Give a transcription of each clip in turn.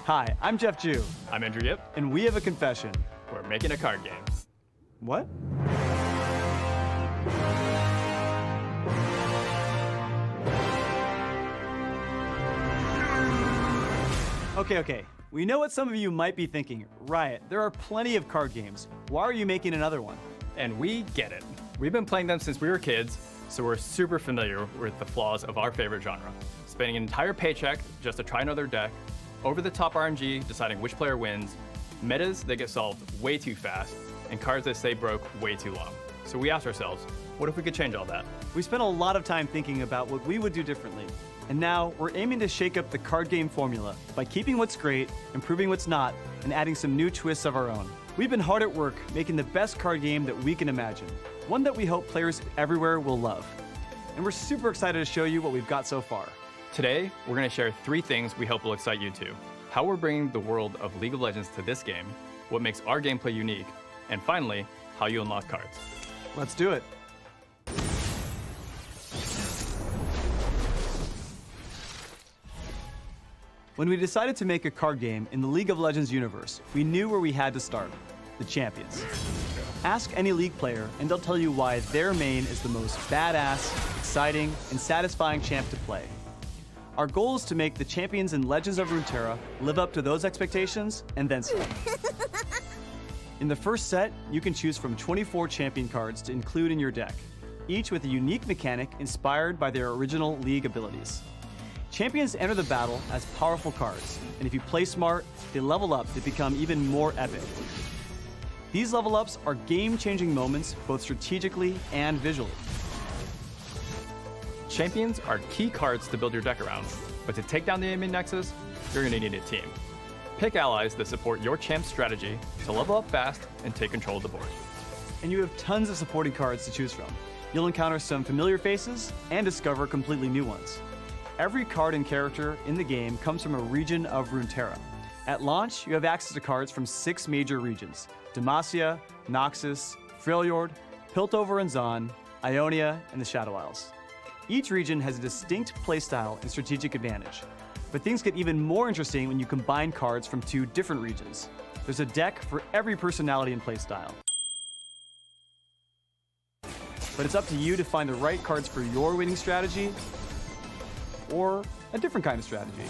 Hi, I'm Jeff Jew, I'm Andrew Yip. and we have a confession. We're making a card game. What? Okay. We know what some of you might be thinking. Riot, there are plenty of card games. Why are you making another one? And we get it. We've been playing them since we were kids, so we're super familiar with the flaws of our favorite genre. Spending an entire paycheck just to try another deck, over-the-top RNG deciding which player wins, metas that get solved way too fast, and cards that stay broke way too long. So we asked ourselves, what if we could change all that? We spent a lot of time thinking about what we would do differently. And now we're aiming to shake up the card game formula by keeping what's great, improving what's not, and adding some new twists of our own. We've been hard at work making the best card game that we can imagine, one that we hope players everywhere will love. And we're super excited to show you what we've got so far. Today, we're going to share 3 things we hope will excite you too. How we're bringing the world of League of Legends to this game, what makes our gameplay unique, and finally, how you unlock cards. Let's do it. When we decided to make a card game in the League of Legends universe, we knew where we had to start: the champions. Ask any League player and they'll tell you why their main is the most badass, exciting, and satisfying champ to play. Our goal is to make the champions in Legends of Runeterra live up to those expectations and then some. In the first set, you can choose from 24 champion cards to include in your deck, each with a unique mechanic inspired by their original League abilities. Champions enter the battle as powerful cards, and if you play smart, they level up to become even more epic. These level ups are game-changing moments both strategically and visually. Champions are key cards to build your deck around, but to take down the enemy nexus, you're going to need a team. Pick allies that support your champ's strategy to level up fast and take control of the board. And you have tons of supporting cards to choose from. You'll encounter some familiar faces and discover completely new ones. Every card and character in the game comes from a region of Runeterra. At launch, you have access to cards from 6 major regions: Demacia, Noxus, Freljord, Piltover and Zon, Ionia, and the Shadow Isles. Each region has a distinct playstyle and strategic advantage. But things get even more interesting when you combine cards from 2 different regions. There's a deck for every personality and playstyle. But it's up to you to find the right cards for your winning strategy, or a different kind of strategy.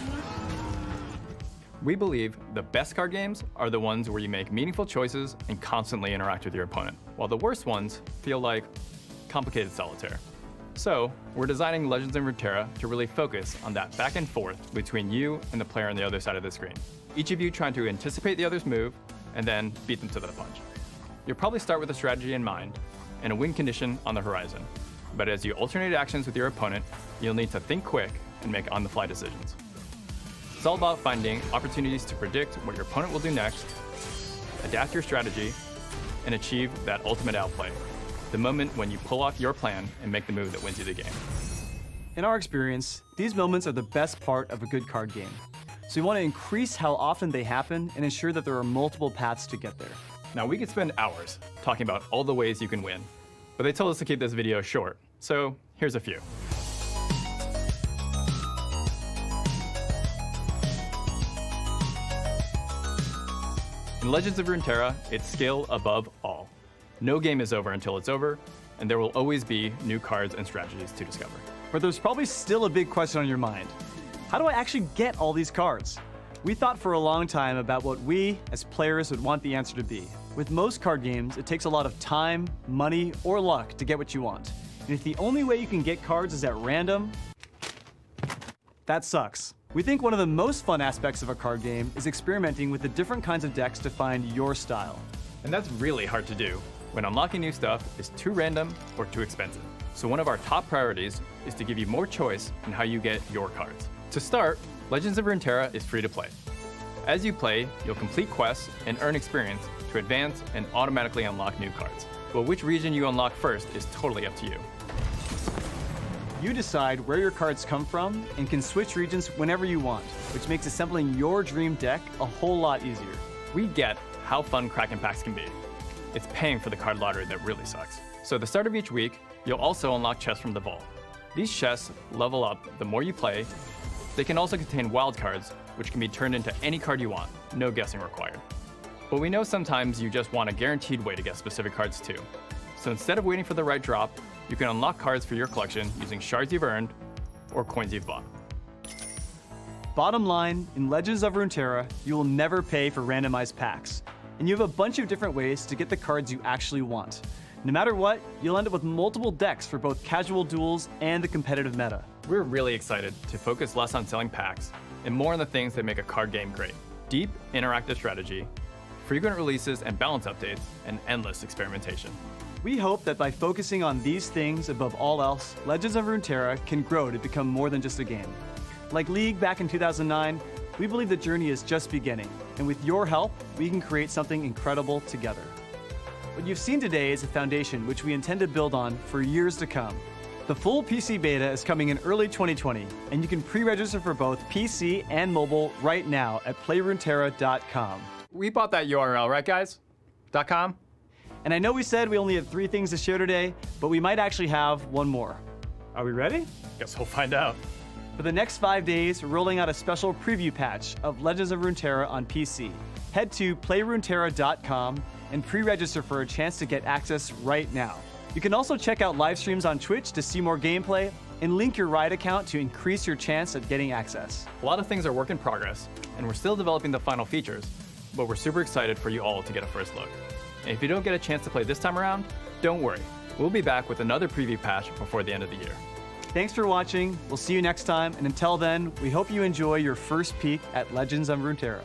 We believe the best card games are the ones where you make meaningful choices and constantly interact with your opponent, while the worst ones feel like complicated solitaire. So, we're designing Legends in Runeterra to really focus on that back and forth between you and the player on the other side of the screen. Each of you trying to anticipate the other's move and then beat them to the punch. You'll probably start with a strategy in mind and a win condition on the horizon. But as you alternate actions with your opponent, you'll need to think quick and make on-the-fly decisions. It's all about finding opportunities to predict what your opponent will do next, adapt your strategy, and achieve that ultimate outplay. The moment when you pull off your plan and make the move that wins you the game. In our experience, these moments are the best part of a good card game. So we want to increase how often they happen and ensure that there are multiple paths to get there. Now, we could spend hours talking about all the ways you can win, but they told us to keep this video short, so here's a few. In Legends of Runeterra, it's skill above all. No game is over until it's over, and there will always be new cards and strategies to discover. But there's probably still a big question on your mind. How do I actually get all these cards? We thought for a long time about what we, as players, would want the answer to be. With most card games, it takes a lot of time, money, or luck to get what you want. And if the only way you can get cards is at random, that sucks. We think one of the most fun aspects of a card game is experimenting with the different kinds of decks to find your style. And that's really hard to do when unlocking new stuff is too random or too expensive. So one of our top priorities is to give you more choice in how you get your cards. To start, Legends of Runeterra is free to play. As you play, you'll complete quests and earn experience to advance and automatically unlock new cards. But which region you unlock first is totally up to you. You decide where your cards come from and can switch regions whenever you want, which makes assembling your dream deck a whole lot easier. We get how fun Kraken packs can be. It's paying for the card lottery that really sucks. So at the start of each week, you'll also unlock chests from the vault. These chests level up the more you play, They can also contain wildcards, which can be turned into any card you want, no guessing required. But we know sometimes you just want a guaranteed way to get specific cards too. So instead of waiting for the right drop, you can unlock cards for your collection using shards you've earned or coins you've bought. Bottom line, in Legends of Runeterra, you will never pay for randomized packs, and you have a bunch of different ways to get the cards you actually want. No matter what, you'll end up with multiple decks for both casual duels and the competitive meta. We're really excited to focus less on selling packs and more on the things that make a card game great. Deep, interactive strategy, frequent releases and balance updates, and endless experimentation. We hope that by focusing on these things above all else, Legends of Runeterra can grow to become more than just a game. Like League back in 2009, we believe the journey is just beginning, and with your help, we can create something incredible together. What you've seen today is a foundation which we intend to build on for years to come. The full PC beta is coming in early 2020, and you can pre-register for both PC and mobile right now at playruneterra.com. We bought that URL, right guys? .com? And I know we said we only had 3 things to share today, but we might actually have one more. Are we ready? Guess we'll find out. For the next 5 days, we're rolling out a special preview patch of Legends of Runeterra on PC. Head to playruneterra.com and pre-register for a chance to get access right now. You can also check out live streams on Twitch to see more gameplay and link your Riot account to increase your chance at getting access. A lot of things are work in progress, and we're still developing the final features, but we're super excited for you all to get a first look. And if you don't get a chance to play this time around, don't worry. We'll be back with another preview patch before the end of the year. Thanks for watching. We'll see you next time, and until then, we hope you enjoy your first peek at Legends of Runeterra.